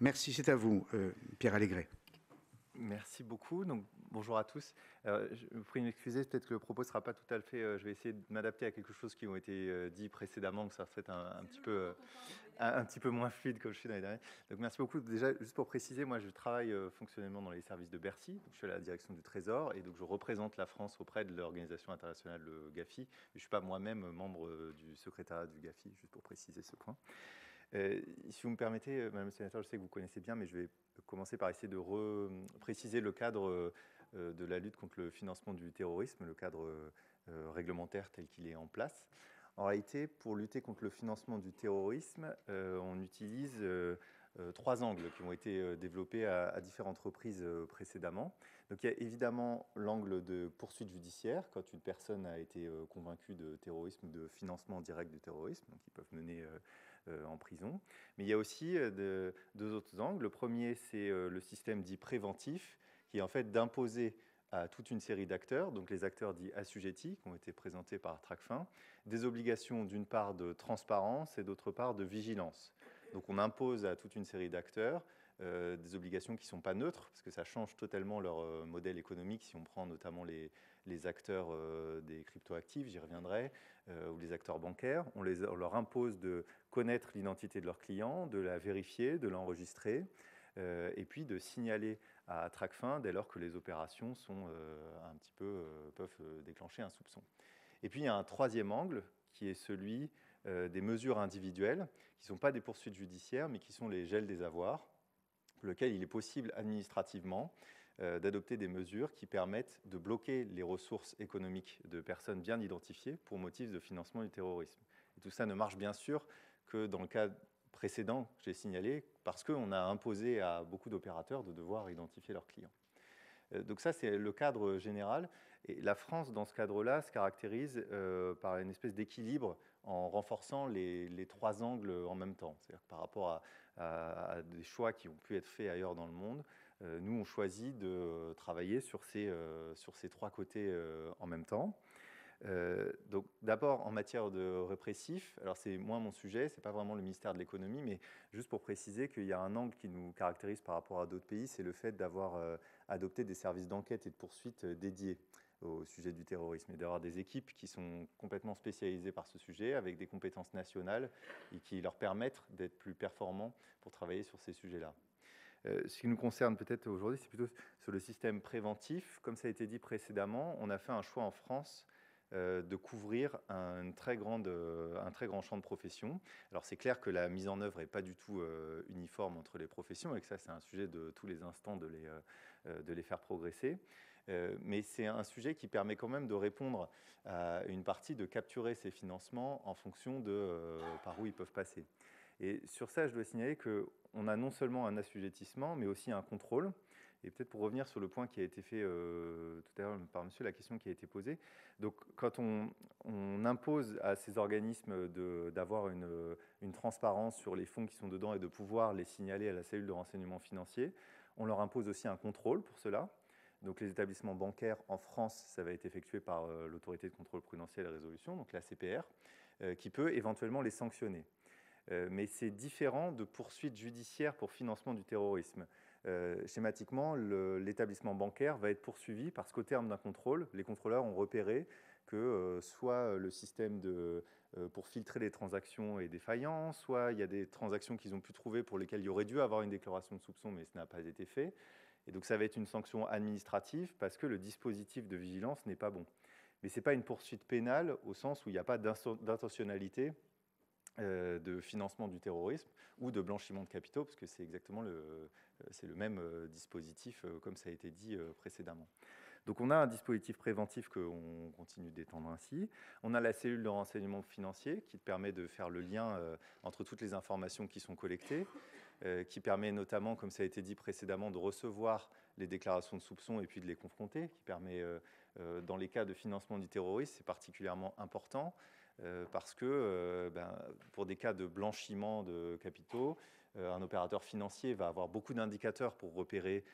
Merci, c'est à vous, Pierre Allégret. Merci beaucoup. Donc, bonjour à tous. Je vous prie de m'excuser, peut-être que le propos ne sera pas tout à fait... je vais essayer de m'adapter à quelque chose qui ont été dit précédemment, que ça soit un petit peu moins fluide comme je suis dans les derniers. Donc, merci beaucoup. Déjà, juste pour préciser, moi, je travaille fonctionnellement dans les services de Bercy. Donc, je suis à la direction du Trésor et donc je représente la France auprès de l'organisation internationale GAFI. Je ne suis pas moi-même membre du secrétariat du GAFI, juste pour préciser ce point. Si vous me permettez, Madame le Sénateur, je sais que vous connaissez bien, mais je vais commencer par essayer de préciser le cadre de la lutte contre le financement du terrorisme, le cadre réglementaire tel qu'il est en place. En réalité, pour lutter contre le financement du terrorisme, on utilise trois angles qui ont été développés à différentes reprises précédemment. Donc il y a évidemment l'angle de poursuite judiciaire, quand une personne a été convaincue de terrorisme ou de financement direct du terrorisme, donc ils peuvent mener en prison. Mais il y a aussi deux autres angles. Le premier, c'est le système dit préventif, qui est en fait d'imposer à toute une série d'acteurs, donc les acteurs dits assujettis, qui ont été présentés par Tracfin, des obligations d'une part de transparence et d'autre part de vigilance. Donc on impose à toute une série d'acteurs des obligations qui ne sont pas neutres, parce que ça change totalement leur modèle économique, si on prend notamment les acteurs des cryptoactifs, j'y reviendrai, ou les acteurs bancaires. On leur impose de connaître l'identité de leurs clients, de la vérifier, de l'enregistrer, et puis de signaler à Tracfin dès lors que les opérations sont peuvent déclencher un soupçon. Et puis il y a un troisième angle qui est celui des mesures individuelles, qui ne sont pas des poursuites judiciaires, mais qui sont les gels des avoirs, pour lequel il est possible administrativement d'adopter des mesures qui permettent de bloquer les ressources économiques de personnes bien identifiées pour motif de financement du terrorisme. Et tout ça ne marche bien sûr que dans le cas précédent que j'ai signalé, parce qu'on a imposé à beaucoup d'opérateurs de devoir identifier leurs clients. Donc ça, c'est le cadre général. Et la France, dans ce cadre-là, se caractérise par une espèce d'équilibre en renforçant les trois angles en même temps. C'est-à-dire que par rapport à des choix qui ont pu être faits ailleurs dans le monde, nous, on choisit de travailler sur ces trois côtés en même temps. Donc d'abord en matière de répressif, alors c'est moins mon sujet, c'est pas vraiment le ministère de l'économie, mais juste pour préciser qu'il y a un angle qui nous caractérise par rapport à d'autres pays, c'est le fait d'avoir adopté des services d'enquête et de poursuite dédiés au sujet du terrorisme et d'avoir des équipes qui sont complètement spécialisées par ce sujet avec des compétences nationales et qui leur permettent d'être plus performants pour travailler sur ces sujets-là. Ce qui nous concerne peut-être aujourd'hui, c'est plutôt sur le système préventif. Comme ça a été dit précédemment, on a fait un choix en France de couvrir un très grand champ de professions. Alors c'est clair que la mise en œuvre n'est pas du tout uniforme entre les professions et que ça c'est un sujet de tous les instants de les faire progresser. Mais c'est un sujet qui permet quand même de répondre à une partie, de capturer ces financements en fonction de par où ils peuvent passer. Et sur ça, je dois signaler qu'on a non seulement un assujettissement, mais aussi un contrôle. Et peut-être pour revenir sur le point qui a été fait tout à l'heure par monsieur, la question qui a été posée. Donc, quand on impose à ces organismes d'avoir une transparence sur les fonds qui sont dedans et de pouvoir les signaler à la cellule de renseignement financier, on leur impose aussi un contrôle pour cela. Donc, les établissements bancaires en France, ça va être effectué par l'autorité de contrôle prudentiel et résolution, donc l'ACPR, qui peut éventuellement les sanctionner. Mais c'est différent de poursuites judiciaires pour financement du terrorisme. Schématiquement, l'établissement bancaire va être poursuivi parce qu'au terme d'un contrôle, les contrôleurs ont repéré que soit le système pour filtrer les transactions est défaillant, soit il y a des transactions qu'ils ont pu trouver pour lesquelles il y aurait dû avoir une déclaration de soupçon, mais ce n'a pas été fait. Et donc ça va être une sanction administrative parce que le dispositif de vigilance n'est pas bon. Mais ce n'est pas une poursuite pénale au sens où il n'y a pas d'intentionnalité de financement du terrorisme ou de blanchiment de capitaux, parce que c'est exactement le même dispositif, comme ça a été dit précédemment. Donc on a un dispositif préventif qu'on continue d'étendre ainsi. On a la cellule de renseignement financier qui permet de faire le lien entre toutes les informations qui sont collectées, qui permet notamment, comme ça a été dit précédemment, de recevoir les déclarations de soupçons et puis de les confronter, qui permet, dans les cas de financement du terrorisme, c'est particulièrement important, parce que pour des cas de blanchiment de capitaux, un opérateur financier va avoir beaucoup d'indicateurs pour repérer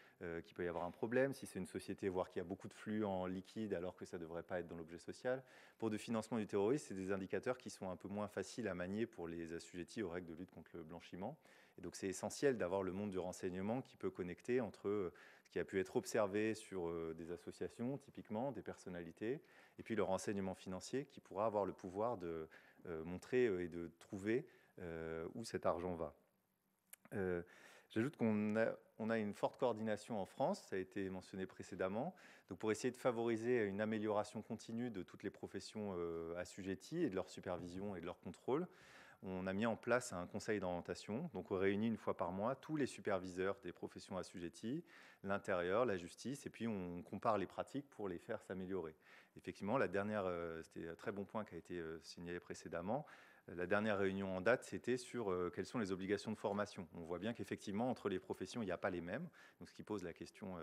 qu'il peut y avoir un problème. Si c'est une société, voir qu'il y a beaucoup de flux en liquide alors que ça ne devrait pas être dans l'objet social. Pour le financement du terrorisme, c'est des indicateurs qui sont un peu moins faciles à manier pour les assujettis aux règles de lutte contre le blanchiment. Et donc c'est essentiel d'avoir le monde du renseignement qui peut connecter entre ce qui a pu être observé sur des associations, typiquement, des personnalités, et puis le renseignement financier qui pourra avoir le pouvoir de montrer et de trouver où cet argent va. J'ajoute qu'on a une forte coordination en France, ça a été mentionné précédemment, donc pour essayer de favoriser une amélioration continue de toutes les professions assujetties et de leur supervision et de leur contrôle. On a mis en place un conseil d'orientation, donc on réunit une fois par mois tous les superviseurs des professions assujetties, l'intérieur, la justice, et puis on compare les pratiques pour les faire s'améliorer. Effectivement, la dernière, c'était un très bon point qui a été signalé précédemment, la dernière réunion en date, c'était sur quelles sont les obligations de formation. On voit bien qu'effectivement, entre les professions, il n'y a pas les mêmes, donc ce qui pose la question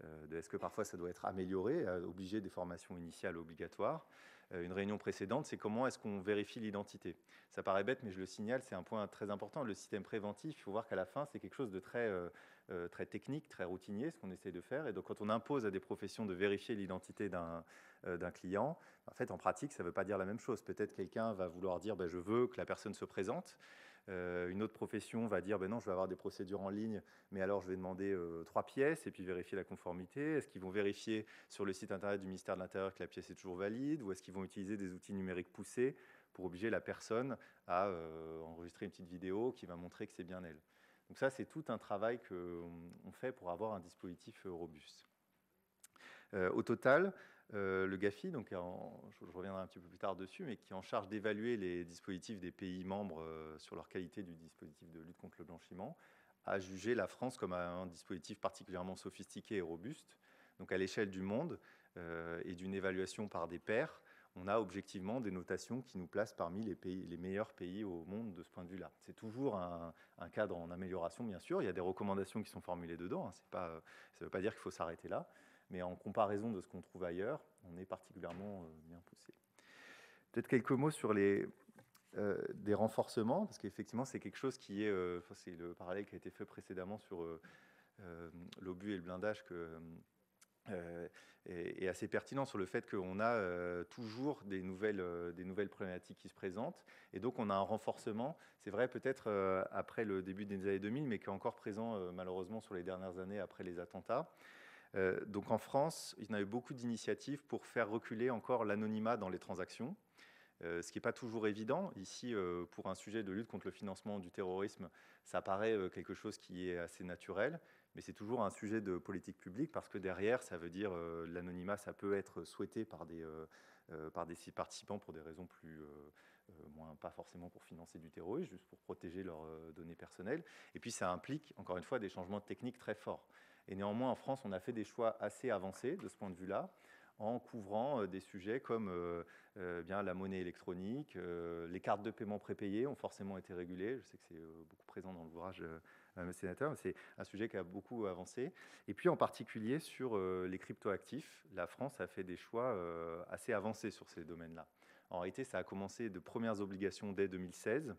de est-ce que parfois ça doit être amélioré, obliger des formations initiales obligatoires. Une réunion précédente, c'est comment est-ce qu'on vérifie l'identité. Ça paraît bête, mais je le signale, c'est un point très important. Le système préventif, il faut voir qu'à la fin, c'est quelque chose de très technique, très routinier, ce qu'on essaie de faire. Et donc, quand on impose à des professions de vérifier l'identité d'un client, en fait, en pratique, ça ne veut pas dire la même chose. Peut-être quelqu'un va vouloir dire je veux que la personne se présente. Une autre profession va dire non, je vais avoir des procédures en ligne, mais alors je vais demander 3 pièces et puis vérifier la conformité. Est-ce qu'ils vont vérifier sur le site internet du ministère de l'Intérieur que la pièce est toujours valide, ou est-ce qu'ils vont utiliser des outils numériques poussés pour obliger la personne à enregistrer une petite vidéo qui va montrer que c'est bien elle. Donc ça, c'est tout un travail qu'on fait pour avoir un dispositif robuste. Au total, le GAFI, donc je reviendrai un petit peu plus tard dessus, mais qui est en charge d'évaluer les dispositifs des pays membres sur leur qualité du dispositif de lutte contre le blanchiment, a jugé la France comme un dispositif particulièrement sophistiqué et robuste. Donc à l'échelle du monde et d'une évaluation par des pairs, on a objectivement des notations qui nous placent parmi les meilleurs pays au monde de ce point de vue-là. C'est toujours un cadre en amélioration, bien sûr. Il y a des recommandations qui sont formulées dedans. Hein. Ça ne veut pas dire qu'il faut s'arrêter là. Mais en comparaison de ce qu'on trouve ailleurs, on est particulièrement bien poussé. Peut-être quelques mots sur des renforcements, parce qu'effectivement, c'est quelque chose qui est... c'est le parallèle qui a été fait précédemment sur l'obus et le blindage est assez pertinent sur le fait qu'on a toujours des nouvelles problématiques qui se présentent. Et donc, on a un renforcement, c'est vrai peut-être après le début des années 2000, mais qui est encore présent malheureusement sur les dernières années après les attentats. Donc en France, il y en a eu beaucoup d'initiatives pour faire reculer encore l'anonymat dans les transactions, ce qui n'est pas toujours évident. Ici, pour un sujet de lutte contre le financement du terrorisme, ça paraît quelque chose qui est assez naturel, mais c'est toujours un sujet de politique publique parce que derrière, ça veut dire l'anonymat, ça peut être souhaité par des participants pour des raisons moins, pas forcément pour financer du terrorisme, juste pour protéger leurs données personnelles. Et puis ça implique, encore une fois, des changements techniques très forts. Et néanmoins, en France, on a fait des choix assez avancés de ce point de vue-là, en couvrant des sujets comme bien la monnaie électronique, les cartes de paiement prépayées ont forcément été régulées. Je sais que c'est beaucoup présent dans l'ouvrage Monsieur Sénateur, mais c'est un sujet qui a beaucoup avancé. Et puis en particulier sur les cryptoactifs, la France a fait des choix assez avancés sur ces domaines-là. En réalité, ça a commencé de premières obligations dès 2016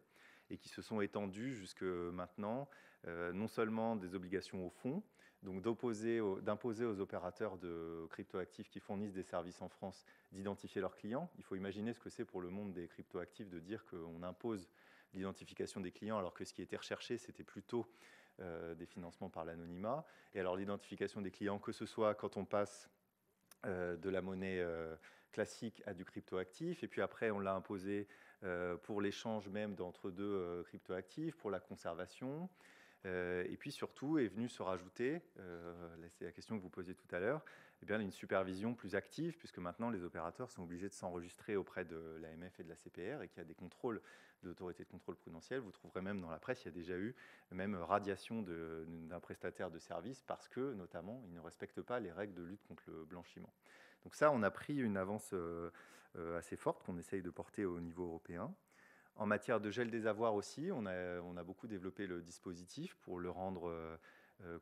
et qui se sont étendues jusque maintenant, non seulement des obligations au fonds, donc d'imposer aux opérateurs de cryptoactifs qui fournissent des services en France d'identifier leurs clients. Il faut imaginer ce que c'est pour le monde des cryptoactifs de dire qu'on impose l'identification des clients alors que ce qui était recherché, c'était plutôt des financements par l'anonymat. Et alors l'identification des clients, que ce soit quand on passe de la monnaie classique à du cryptoactif, et puis après on l'a imposé pour l'échange même d'entre deux cryptoactifs, pour la conservation. Et puis surtout est venu se rajouter, c'est la question que vous posiez tout à l'heure, eh bien, une supervision plus active, puisque maintenant les opérateurs sont obligés de s'enregistrer auprès de l'AMF et de la CPR, et qu'il y a des contrôles de l'autorité de contrôle prudentiel. Vous trouverez même dans la presse, il y a déjà eu même radiation d'un prestataire de service parce que, notamment, il ne respecte pas les règles de lutte contre le blanchiment. Donc ça, on a pris une avance assez forte qu'on essaye de porter au niveau européen. En matière de gel des avoirs aussi, on a beaucoup développé le dispositif pour le rendre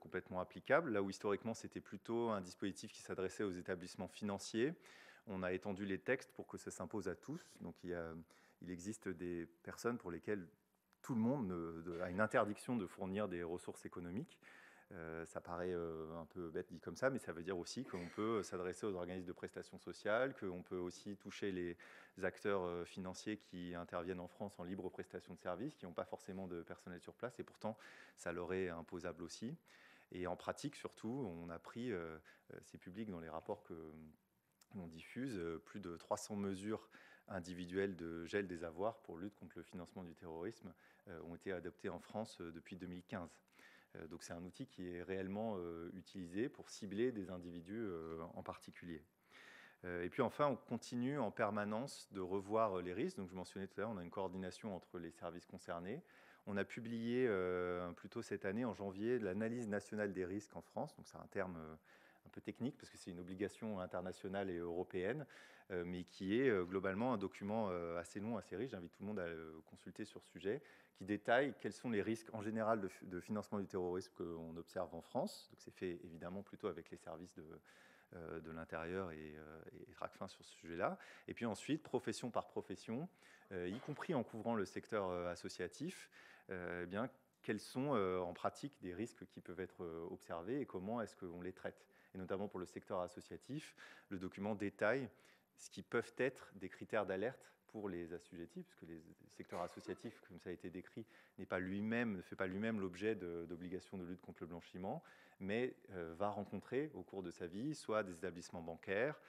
complètement applicable. Là où historiquement c'était plutôt un dispositif qui s'adressait aux établissements financiers, on a étendu les textes pour que ça s'impose à tous. Donc il existe des personnes pour lesquelles tout le monde a une interdiction de fournir des ressources économiques. Ça paraît un peu bête dit comme ça, mais ça veut dire aussi qu'on peut s'adresser aux organismes de prestations sociales, qu'on peut aussi toucher les acteurs financiers qui interviennent en France en libre prestation de services, qui n'ont pas forcément de personnel sur place, et pourtant ça leur est imposable aussi. Et en pratique, surtout, on a pris, c'est public dans les rapports que l'on diffuse, plus de 300 mesures individuelles de gel des avoirs pour lutte contre le financement du terrorisme ont été adoptées en France depuis 2015. Donc c'est un outil qui est réellement utilisé pour cibler des individus en particulier. Et puis enfin, on continue en permanence de revoir les risques. Donc je mentionnais tout à l'heure, on a une coordination entre les services concernés. On a publié plus tôt cette année, en janvier, l'analyse nationale des risques en France. Donc c'est un terme un peu technique parce que c'est une obligation internationale et européenne, mais qui est globalement un document assez long, assez riche. J'invite tout le monde à le consulter sur ce sujet, qui détaille quels sont les risques en général de financement du terrorisme qu'on observe en France. Donc c'est fait évidemment plutôt avec les services de l'intérieur et Tracfin sur ce sujet-là. Et puis ensuite, profession par profession, y compris en couvrant le secteur associatif, eh bien, quels sont en pratique des risques qui peuvent être observés et comment est-ce qu'on les traite. Et notamment pour le secteur associatif, le document détaille ce qui peuvent être des critères d'alerte pour les assujettis, puisque le secteur associatif, comme ça a été décrit, ne fait pas lui-même l'objet d'obligations de lutte contre le blanchiment, mais va rencontrer au cours de sa vie soit des établissements bancaires,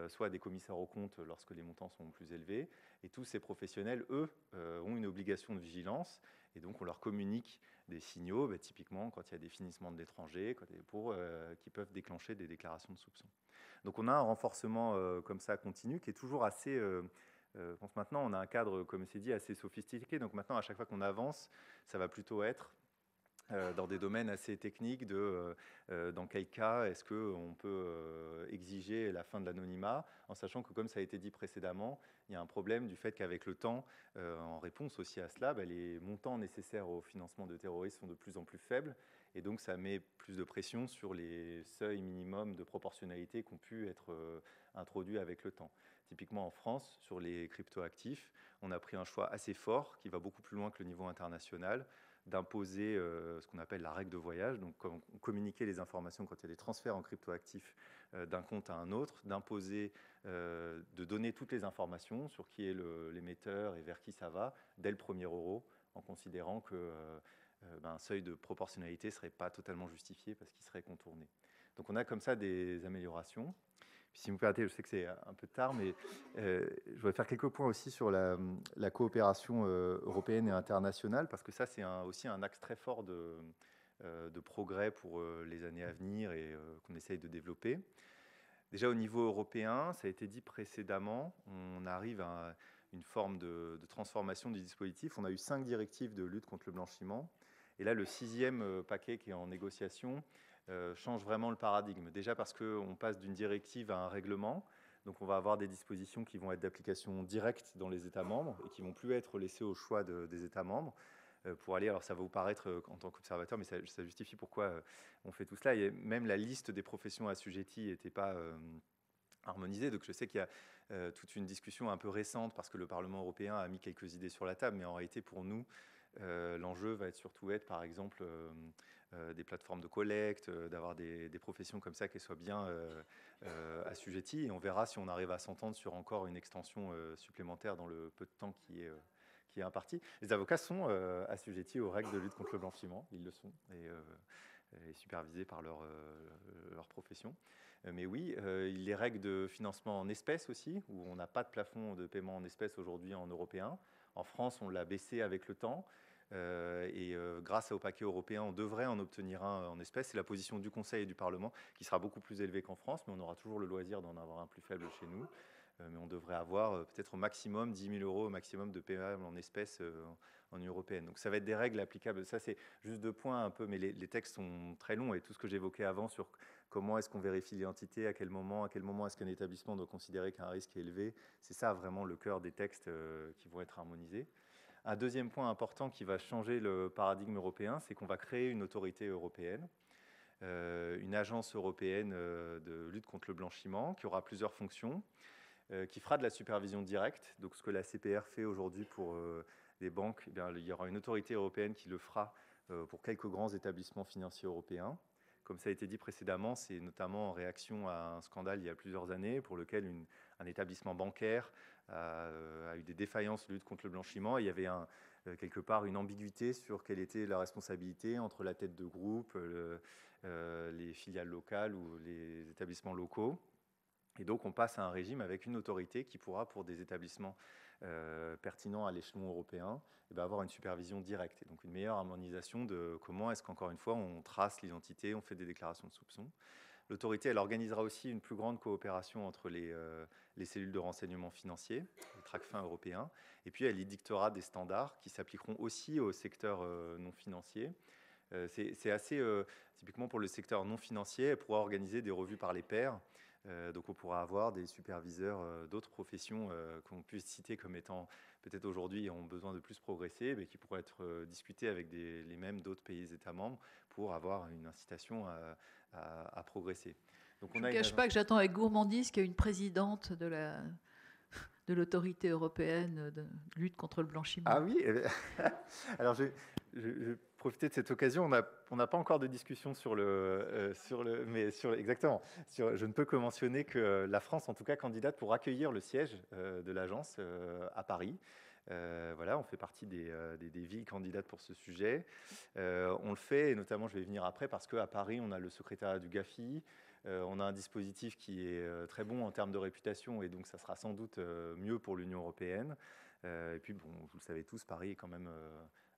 soit des commissaires aux comptes lorsque les montants sont plus élevés. Et tous ces professionnels, eux, ont une obligation de vigilance, et donc on leur communique des signaux, typiquement quand il y a des finissements de l'étranger, qui peuvent déclencher des déclarations de soupçons. Donc on a un renforcement comme ça continu qui est toujours assez... je pense maintenant, on a un cadre, comme c'est dit, assez sophistiqué. Donc maintenant, à chaque fois qu'on avance, ça va plutôt être dans des domaines assez techniques de dans quel cas est-ce qu'on peut exiger la fin de l'anonymat, en sachant que, comme ça a été dit précédemment, il y a un problème du fait qu'avec le temps, en réponse aussi à cela, les montants nécessaires au financement de terroristes sont de plus en plus faibles, et donc ça met plus de pression sur les seuils minimums de proportionnalité qui ont pu être introduits avec le temps. Typiquement en France, sur les cryptoactifs, on a pris un choix assez fort qui va beaucoup plus loin que le niveau international, d'imposer ce qu'on appelle la règle de voyage, donc communiquer les informations quand il y a des transferts en cryptoactifs d'un compte à un autre, d'imposer, de donner toutes les informations sur qui est l'émetteur et vers qui ça va, dès le premier euro, en considérant qu'un seuil de proportionnalité ne serait pas totalement justifié parce qu'il serait contourné. Donc on a comme ça des améliorations. Puis si vous me permettez, je sais que c'est un peu tard, mais je voudrais faire quelques points aussi sur la coopération européenne et internationale, parce que ça, c'est aussi un axe très fort de progrès pour les années à venir et qu'on essaye de développer. Déjà au niveau européen, ça a été dit précédemment, on arrive à une forme de transformation du dispositif. On a eu 5 directives de lutte contre le blanchiment. Et là, le 6e paquet qui est en négociation change vraiment le paradigme. Déjà parce qu'on passe d'une directive à un règlement. Donc on va avoir des dispositions qui vont être d'application directe dans les États membres et qui ne vont plus être laissées au choix des États membres. Pour aller, alors ça va vous paraître en tant qu'observateur, mais ça justifie pourquoi on fait tout cela. Et même la liste des professions assujetties n'était pas harmonisée. Donc je sais qu'il y a toute une discussion un peu récente parce que le Parlement européen a mis quelques idées sur la table, mais en réalité pour nous, l'enjeu va surtout être, par exemple, des plateformes de collecte, d'avoir des professions comme ça qui soient bien assujetties. Et on verra si on arrive à s'entendre sur encore une extension supplémentaire dans le peu de temps qui est imparti. Les avocats sont assujettis aux règles de lutte contre le blanchiment, ils le sont, et supervisés par leur profession. Mais oui, les règles de financement en espèces aussi, où on n'a pas de plafond de paiement en espèces aujourd'hui en européen. En France, on l'a baissé avec le temps. Grâce au paquet européen, on devrait en obtenir un en espèces. C'est la position du Conseil et du Parlement qui sera beaucoup plus élevée qu'en France, mais on aura toujours le loisir d'en avoir un plus faible chez nous. Mais on devrait avoir peut-être au maximum 10 000 € au maximum de paiement en espèces en Union européenne. Donc ça va être des règles applicables. Ça, c'est juste 2 points un peu, mais les textes sont très longs et tout ce que j'évoquais avant sur comment est-ce qu'on vérifie l'identité, à quel moment est-ce qu'un établissement doit considérer qu'un risque est élevé, c'est ça vraiment le cœur des textes qui vont être harmonisés. Un deuxième point important qui va changer le paradigme européen, c'est qu'on va créer une autorité européenne, une agence européenne de lutte contre le blanchiment qui aura plusieurs fonctions, qui fera de la supervision directe. Donc ce que la CPR fait aujourd'hui pour les banques, eh bien, il y aura une autorité européenne qui le fera pour quelques grands établissements financiers européens. comme ça a été dit précédemment, c'est notamment en réaction à un scandale il y a plusieurs années pour lequel un établissement bancaire a eu des défaillances de lutte contre le blanchiment. Et il y avait quelque part une ambiguïté sur quelle était la responsabilité entre la tête de groupe, les filiales locales ou les établissements locaux. Et donc, on passe à un régime avec une autorité qui pourra, pour des établissements pertinents à l'échelon européen, avoir une supervision directe. Et donc, une meilleure harmonisation de comment est-ce qu'encore une fois, on trace l'identité, on fait des déclarations de soupçons. L'autorité, elle organisera aussi une plus grande coopération entre les cellules de renseignement financier, les TRACFIN européens, et puis elle y dictera des standards qui s'appliqueront aussi au secteur non financier. C'est assez, typiquement pour le secteur non financier, elle pourra organiser des revues par les pairs. Donc on pourra avoir des superviseurs d'autres professions qu'on puisse citer comme étant peut-être aujourd'hui ont besoin de plus progresser, mais qui pourraient être discutés avec les mêmes d'autres pays États membres pour avoir une incitation à progresser. Donc je ne cache pas que j'attends avec gourmandise qu'il y ait une présidente de l'autorité européenne de lutte contre le blanchiment. Ah oui. Alors je vais profiter de cette occasion. On n'a pas encore de discussion exactement. Je ne peux que mentionner que la France, en tout cas, candidate pour accueillir le siège de l'agence à Paris. Voilà, on fait partie des villes candidates pour ce sujet. On le fait, et notamment, je vais y venir après, parce qu'à Paris, on a le secrétariat du GAFI. On a un dispositif qui est très bon en termes de réputation, et donc ça sera sans doute mieux pour l'Union européenne. Et puis, bon, vous le savez tous, Paris est quand même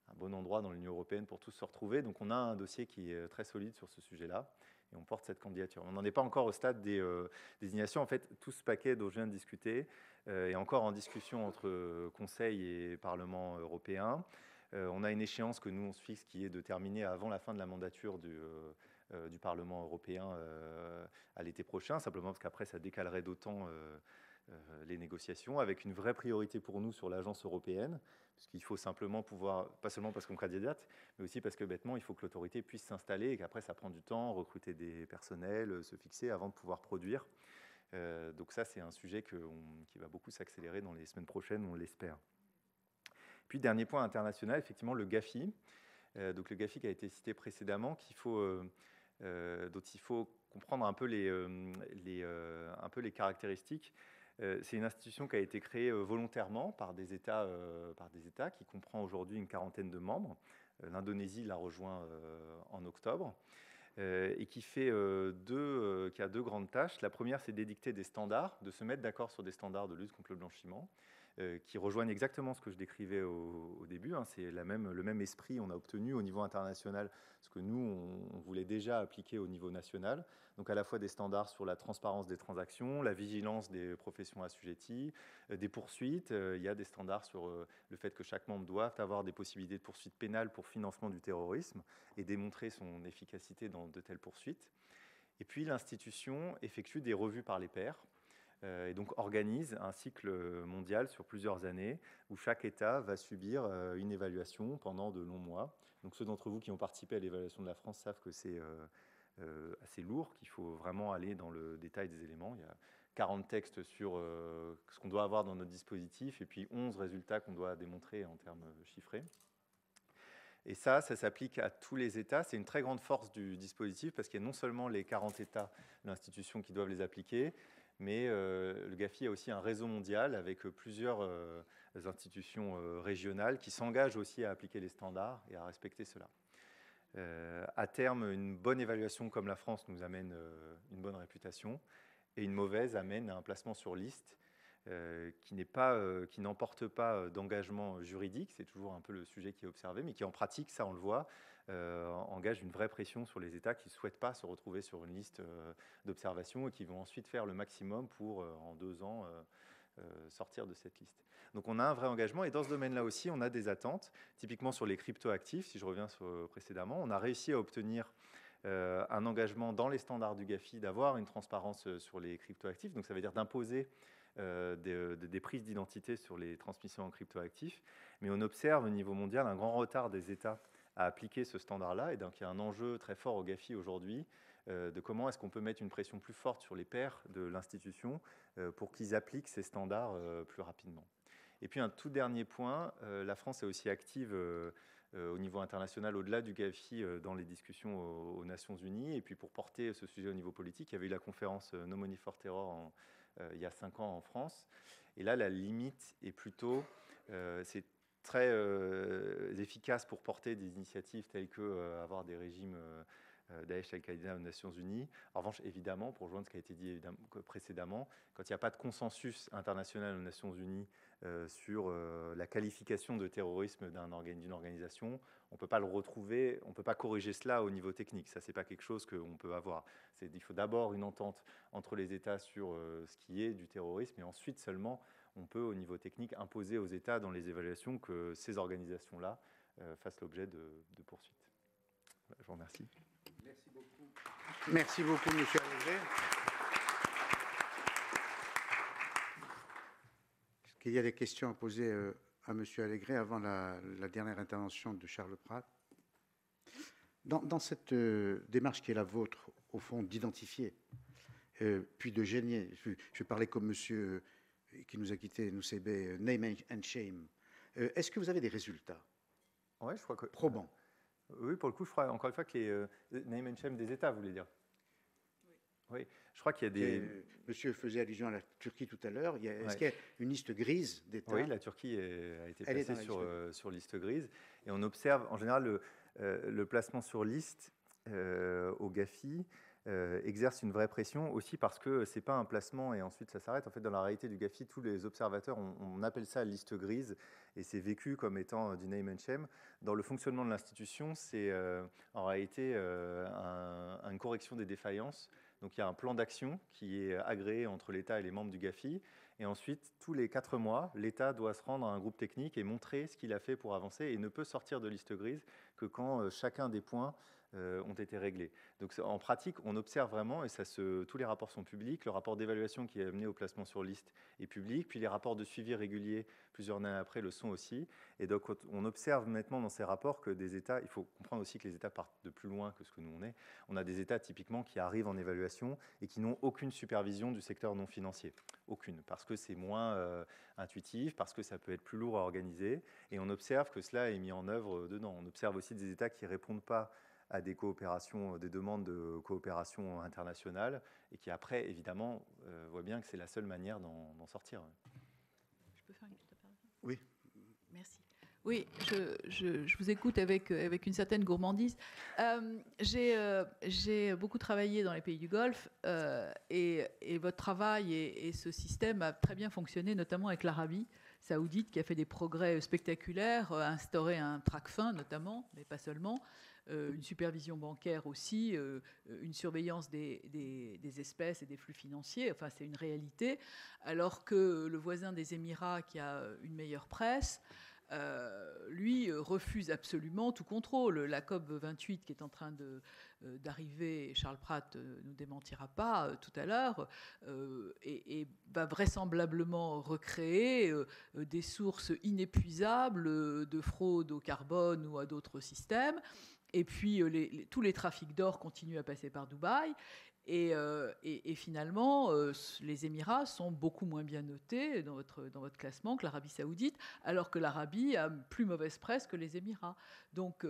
un bon endroit dans l'Union européenne pour tous se retrouver. Donc, on a un dossier qui est très solide sur ce sujet-là, et on porte cette candidature. On n'en est pas encore au stade des désignations. En fait, tout ce paquet dont je viens de discuter est encore en discussion entre Conseil et Parlement européen. On a une échéance que nous, on se fixe, qui est de terminer avant la fin de la mandature du Parlement européen à l'été prochain, simplement parce qu'après, ça décalerait d'autant les négociations, avec une vraie priorité pour nous sur l'agence européenne, puisqu'il faut simplement pouvoir, pas seulement parce qu'on candidate, mais aussi parce que bêtement, il faut que l'autorité puisse s'installer et qu'après, ça prend du temps, recruter des personnels, se fixer avant de pouvoir produire. Donc ça, c'est un sujet qui va beaucoup s'accélérer dans les semaines prochaines, on l'espère. Puis, dernier point international, effectivement, le GAFI. Donc le GAFI qui a été cité précédemment, dont il faut comprendre un peu les caractéristiques. C'est une institution qui a été créée volontairement par des États qui comprend aujourd'hui une quarantaine de membres. L'Indonésie l'a rejoint en octobre. Et qui a deux grandes tâches. La première, c'est d'édicter des standards, de se mettre d'accord sur des standards de lutte contre le blanchiment, qui rejoignent exactement ce que je décrivais au début. C'est le même esprit. On a obtenu au niveau international ce que nous, on voulait déjà appliquer au niveau national. Donc à la fois des standards sur la transparence des transactions, la vigilance des professions assujetties, des poursuites. Il y a des standards sur le fait que chaque membre doit avoir des possibilités de poursuites pénales pour financement du terrorisme et démontrer son efficacité dans de telles poursuites. Et puis l'institution effectue des revues par les pairs, et donc organise un cycle mondial sur plusieurs années où chaque État va subir une évaluation pendant de longs mois. Donc ceux d'entre vous qui ont participé à l'évaluation de la France savent que c'est assez lourd, qu'il faut vraiment aller dans le détail des éléments. Il y a 40 textes sur ce qu'on doit avoir dans notre dispositif et puis 11 résultats qu'on doit démontrer en termes chiffrés. Et ça s'applique à tous les États. C'est une très grande force du dispositif parce qu'il y a non seulement les 40 États de l'institution qui doivent les appliquer, mais le GAFI a aussi un réseau mondial avec plusieurs institutions régionales qui s'engagent aussi à appliquer les standards et à respecter cela. À terme, une bonne évaluation comme la France nous amène une bonne réputation et une mauvaise amène à un placement sur liste qui n'emporte pas d'engagement juridique, c'est toujours un peu le sujet qui est observé, mais qui en pratique, ça on le voit, engage une vraie pression sur les États qui ne souhaitent pas se retrouver sur une liste d'observation et qui vont ensuite faire le maximum pour, en 2 ans, sortir de cette liste. Donc on a un vrai engagement et dans ce domaine-là aussi, on a des attentes, typiquement sur les cryptoactifs, si je reviens précédemment, on a réussi à obtenir un engagement dans les standards du GAFI d'avoir une transparence sur les cryptoactifs, donc ça veut dire d'imposer des prises d'identité sur les transmissions en cryptoactifs, mais on observe au niveau mondial un grand retard des États à appliquer ce standard-là, et donc il y a un enjeu très fort au GAFI aujourd'hui de comment est-ce qu'on peut mettre une pression plus forte sur les pairs de l'institution pour qu'ils appliquent ces standards plus rapidement. Et puis un tout dernier point, la France est aussi active au niveau international, au-delà du GAFI, dans les discussions aux Nations Unies. Et puis pour porter ce sujet au niveau politique, il y avait eu la conférence No Money for Terror il y a 5 ans en France. Et là, la limite est plutôt, c'est très efficace pour porter des initiatives telles que avoir des régimes Daesh, Al-Qaïda aux Nations Unies. En revanche, évidemment, pour rejoindre ce qui a été dit précédemment, quand il n'y a pas de consensus international aux Nations Unies sur la qualification de terrorisme d'une organisation, on ne peut pas le retrouver, on ne peut pas corriger cela au niveau technique. Ça, ce n'est pas quelque chose qu'on peut avoir. Il faut d'abord une entente entre les États sur ce qui est du terrorisme, et ensuite seulement on peut, au niveau technique, imposer aux États dans les évaluations que ces organisations-là fassent l'objet de poursuites. Je vous remercie. Merci beaucoup. Merci beaucoup, M. Allégret. Est-ce qu'il y a des questions à poser à M. Allégret avant la dernière intervention de Charles Pratt? Dans cette démarche qui est la vôtre, au fond, d'identifier, puis de gêner, je parlais comme monsieur qui nous a quittés, Nusseibeh, name and shame. Est-ce que vous avez des résultats je crois que, probants? Oui, pour le coup, je crois encore une fois que les name and shame des États, vous voulez dire? Oui, je crois qu'il y a des... Monsieur faisait allusion à la Turquie tout à l'heure. Est-ce qu'il y a une liste grise d'États? Oui, la Turquie a été placée sur liste grise. Et on observe, en général, le placement sur liste au GAFI exerce une vraie pression aussi parce que ce n'est pas un placement et ensuite ça s'arrête. En fait, dans la réalité du GAFI, tous les observateurs, on appelle ça liste grise et c'est vécu comme étant du name and shame. Dans le fonctionnement de l'institution, c'est en réalité une correction des défaillances. Donc il y a un plan d'action qui est agréé entre l'État et les membres du GAFI. Et ensuite, tous les 4 mois, l'État doit se rendre à un groupe technique et montrer ce qu'il a fait pour avancer et ne peut sortir de liste grise que quand chacun des points ont été réglés. Donc en pratique, on observe vraiment, et tous les rapports sont publics, le rapport d'évaluation qui est amené au placement sur liste est public, puis les rapports de suivi réguliers, plusieurs années après, le sont aussi. Et donc on observe maintenant dans ces rapports que des États, il faut comprendre aussi que les États partent de plus loin que ce que nous on est. On a des États typiquement qui arrivent en évaluation et qui n'ont aucune supervision du secteur non financier. Aucune, parce que c'est moins intuitif, parce que ça peut être plus lourd à organiser. Et on observe que cela est mis en œuvre dedans. On observe aussi des États qui ne répondent pas à des coopérations, des demandes de coopération internationale et qui après, évidemment, voient bien que c'est la seule manière d'en sortir. Je peux faire une petite apparition? Oui. Merci. Oui, je vous écoute avec une certaine gourmandise. J'ai beaucoup travaillé dans les pays du Golfe et votre travail et ce système a très bien fonctionné, notamment avec l'Arabie saoudite qui a fait des progrès spectaculaires, a instauré un TRACFIN notamment, mais pas seulement, une supervision bancaire aussi, une surveillance des espèces et des flux financiers. Enfin, c'est une réalité. Alors que le voisin des Émirats, qui a une meilleure presse, lui refuse absolument tout contrôle. La COP 28 qui est en train d'arriver, Charles Pratt ne nous démentira pas tout à l'heure, et va vraisemblablement recréer des sources inépuisables de fraude au carbone ou à d'autres systèmes. Et puis tous les trafics d'or continuent à passer par Dubaï. Et finalement, les Émirats sont beaucoup moins bien notés dans votre classement que l'Arabie saoudite, alors que l'Arabie a plus mauvaise presse que les Émirats. Donc,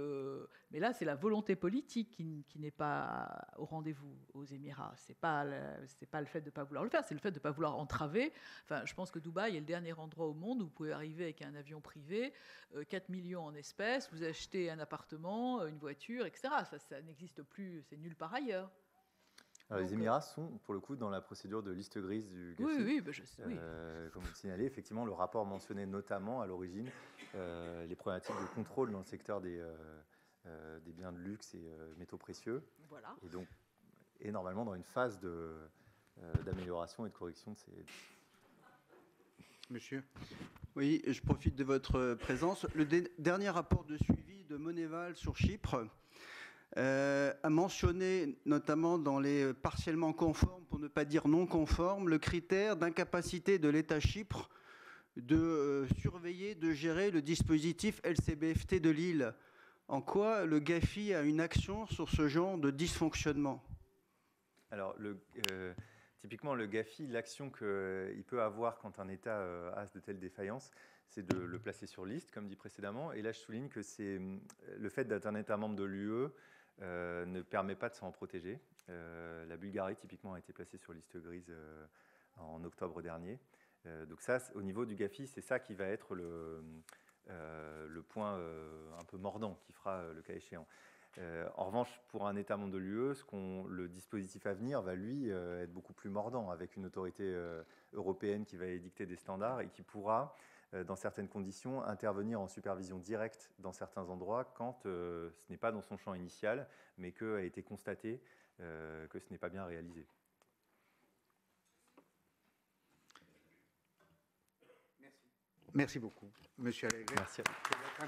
mais là, c'est la volonté politique qui n'est pas au rendez-vous aux Émirats. C'est pas le fait de ne pas vouloir le faire, c'est le fait de ne pas vouloir entraver. Enfin, je pense que Dubaï est le dernier endroit au monde où vous pouvez arriver avec un avion privé, 4 millions en espèces, vous achetez un appartement, une voiture, etc. Ça n'existe plus, c'est nulle part ailleurs. Alors, les Émirats sont, pour le coup, dans la procédure de liste grise du GAFI. Oui, je sais. Oui. Comme vous le signalez, effectivement, le rapport mentionnait notamment à l'origine les problématiques de contrôle dans le secteur des biens de luxe et métaux précieux. Voilà. Et donc, et normalement dans une phase d'amélioration et de correction de ces... Monsieur? Oui, je profite de votre présence. Le dernier rapport de suivi de Moneval sur Chypre a mentionné, notamment dans les partiellement conformes, pour ne pas dire non conformes, le critère d'incapacité de l'État Chypre de surveiller, de gérer le dispositif LCBFT de Lille. En quoi le GAFI a une action sur ce genre de dysfonctionnement? Alors, typiquement, le GAFI, l'action qu'il peut avoir quand un État a de telles défaillances, c'est de le placer sur liste, comme dit précédemment. Et là, je souligne que le fait d'être un État membre de l'UE ne permet pas de s'en protéger. La Bulgarie, typiquement, a été placée sur liste grise en octobre dernier. Donc ça, au niveau du GAFI, c'est ça qui va être le point un peu mordant qui fera le cas échéant. En revanche, pour un État membre de l'UE, le dispositif à venir va, lui, être beaucoup plus mordant, avec une autorité européenne qui va édicter des standards et qui pourra, dans certaines conditions, intervenir en supervision directe dans certains endroits quand ce n'est pas dans son champ initial, mais qu'a été constaté que ce n'est pas bien réalisé. Merci beaucoup, Monsieur Allègre. Merci à vous.